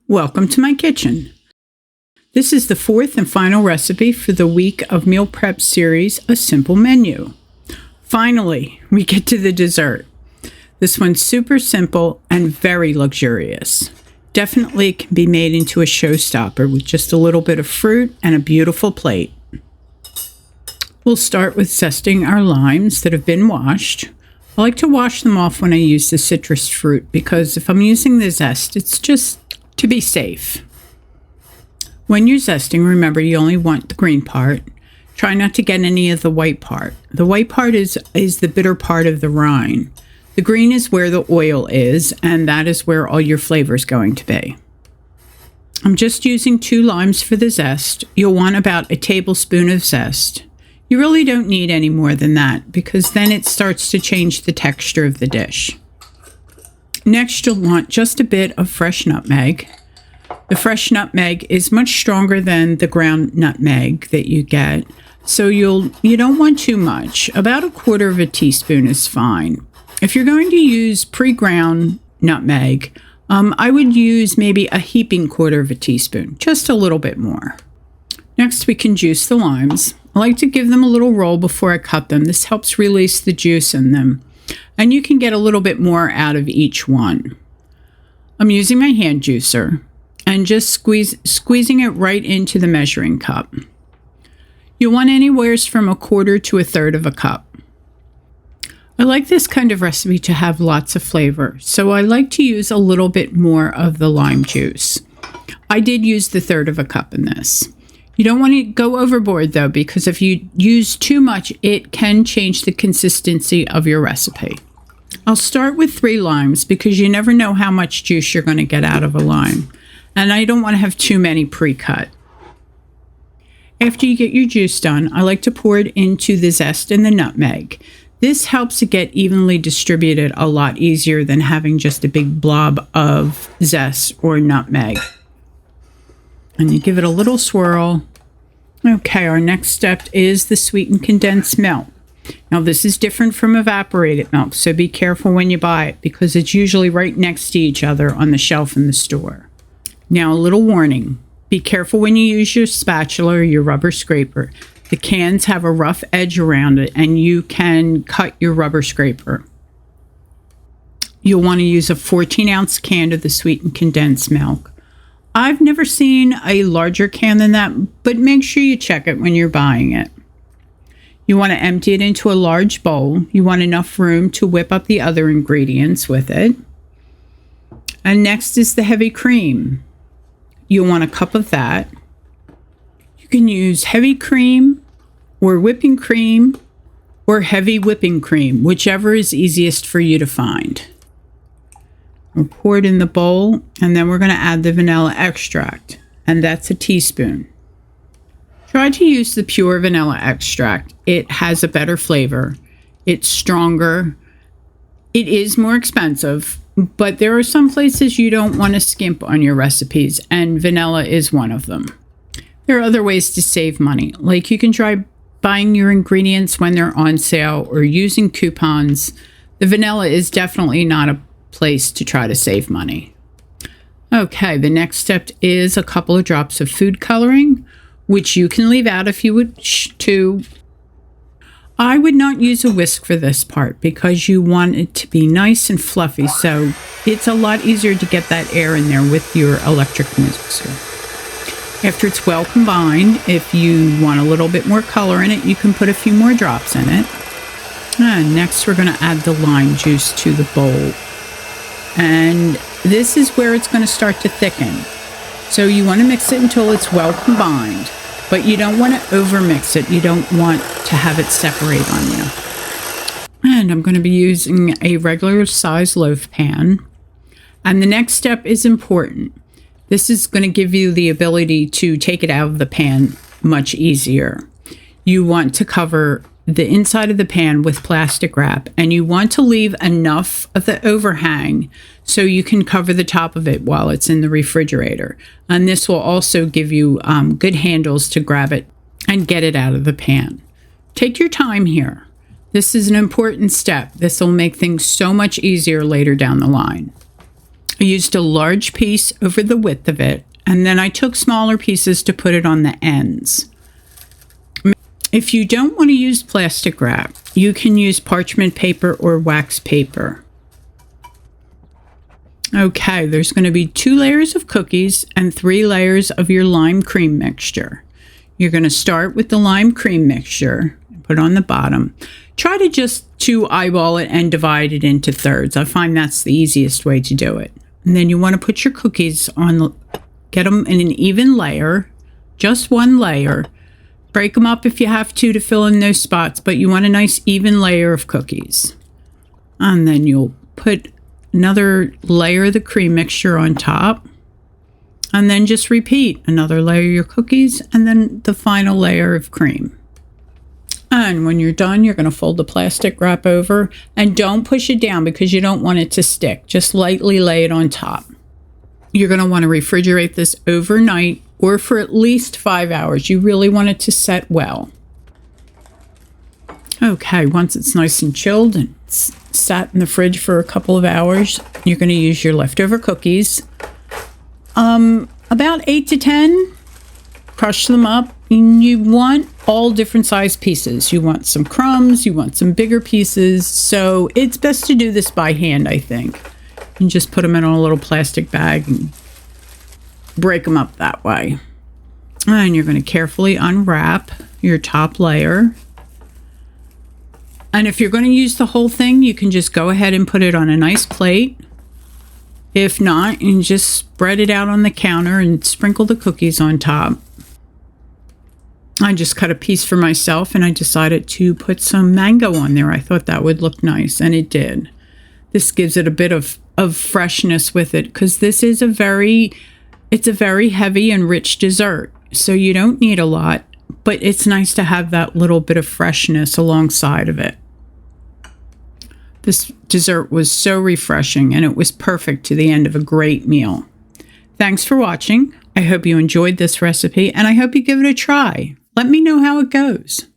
Welcome to my kitchen. This is the fourth and final recipe for the week of meal prep series, A Simple Menu. Finally, we get to the dessert. This one's super simple and very luxurious. Definitely can be made into a showstopper with just a little bit of fruit and a beautiful plate. We'll start with zesting our limes that have been washed. I like to wash them off when I use the citrus fruit because if I'm using the zest, it's just to be safe. When you're zesting, remember you only want the green part. Try not to get any of the white part. The white part is the bitter part of the rind. The green is where the oil is, and that is where all your flavor is going to be. I'm just using 2 limes for the zest. You'll want about a tablespoon of zest. You really don't need any more than that because then it starts to change the texture of the dish. Next, you'll want just a bit of fresh nutmeg. The fresh nutmeg is much stronger than the ground nutmeg that you get, so you don't want too much. About 1/4 teaspoon is fine. If you're going to use pre-ground nutmeg, I would use maybe a heaping 1/4 teaspoon, just a little bit more. Next, we can juice the limes. I like to give them a little roll before I cut them. This helps release the juice in them. And you can get a little bit more out of each one. I'm using my hand juicer and just squeezing it right into the measuring cup. You'll want anywhere from 1/4 to 1/3 cup. I like this kind of recipe to have lots of flavor, so I like to use a little bit more of the lime juice. I did use the 1/3 cup in this. You don't want to go overboard though, because if you use too much, it can change the consistency of your recipe. I'll start with 3 limes because you never know how much juice you're going to get out of a lime. And I don't want to have too many pre-cut. After you get your juice done, I like to pour it into the zest and the nutmeg. This helps it get evenly distributed a lot easier than having just a big blob of zest or nutmeg. And you give it a little swirl. Okay, our next step is the sweetened condensed milk. Now this is different from evaporated milk, so be careful when you buy it because it's usually right next to each other on the shelf in the store. Now a little warning, be careful when you use your spatula or your rubber scraper. The cans have a rough edge around it and you can cut your rubber scraper. You'll want to use a 14-ounce can of the sweetened condensed milk. I've never seen a larger can than that, but make sure you check it when you're buying it. You want to empty it into a large bowl. You want enough room to whip up the other ingredients with it. And next is the heavy cream. You'll want a cup of that. You can use heavy cream or whipping cream or heavy whipping cream, whichever is easiest for you to find. We'll pour it in the bowl, and then we're going to add the vanilla extract, and that's a teaspoon. Try to use the pure vanilla extract. It has a better flavor. It's stronger. It is more expensive, but there are some places you don't want to skimp on your recipes, and vanilla is one of them. There are other ways to save money, like you can try buying your ingredients when they're on sale or using coupons. The vanilla is definitely not a place to try to save money. Okay, the next step is a couple of drops of food coloring, which you can leave out if you wish to. I would not use a whisk for this part because you want it to be nice and fluffy, so it's a lot easier to get that air in there with your electric mixer. After it's well combined, if you want a little bit more color in it, you can put a few more drops in it. And next we're going to add the lime juice to the bowl. And this is where it's going to start to thicken. So you want to mix it until it's well combined, but you don't want to over mix it. You don't want to have it separate on you. And I'm going to be using a regular size loaf pan. And the next step is important. This is going to give you the ability to take it out of the pan much easier. You want to cover the inside of the pan with plastic wrap, and you want to leave enough of the overhang so you can cover the top of it while it's in the refrigerator. And this will also give you good handles to grab it and get it out of the pan. Take your time here. This is an important step. This will make things so much easier later down the line. I used a large piece over the width of it, and then I took smaller pieces to put it on the ends. If you don't want to use plastic wrap, you can use parchment paper or wax paper. Okay, there's going to be 2 layers of cookies and 3 layers of your lime cream mixture. You're going to start with the lime cream mixture, put it on the bottom. Try to eyeball it and divide it into thirds. I find that's the easiest way to do it. And then you want to put your cookies on, get them in an even layer, just 1 layer. Break them up if you have to fill in those spots, but you want a nice even layer of cookies. And then you'll put another layer of the cream mixture on top. And then just repeat another layer of your cookies and then the final layer of cream. And when you're done, you're going to fold the plastic wrap over and don't push it down because you don't want it to stick. Just lightly lay it on top. You're going to want to refrigerate this overnight or for at least 5 hours. You really want it to set well. Okay, once it's nice and chilled and sat in the fridge for a couple of hours, you're going to use your leftover cookies. About 8 to 10, crush them up. And you want all different size pieces. You want some crumbs, you want some bigger pieces. So it's best to do this by hand, I think. And just put them in a little plastic bag and break them up that way. And you're going to carefully unwrap your top layer. And if you're going to use the whole thing, you can just go ahead and put it on a nice plate. If not, you can just spread it out on the counter and sprinkle the cookies on top. I just cut a piece for myself and I decided to put some mango on there. I thought that would look nice, and it did. This gives it a bit of freshness with it because this is it's a very heavy and rich dessert. So you don't need a lot, but it's nice to have that little bit of freshness alongside of it. This dessert was so refreshing and it was perfect to the end of a great meal. Thanks for watching. I hope you enjoyed this recipe and I hope you give it a try. Let me know how it goes.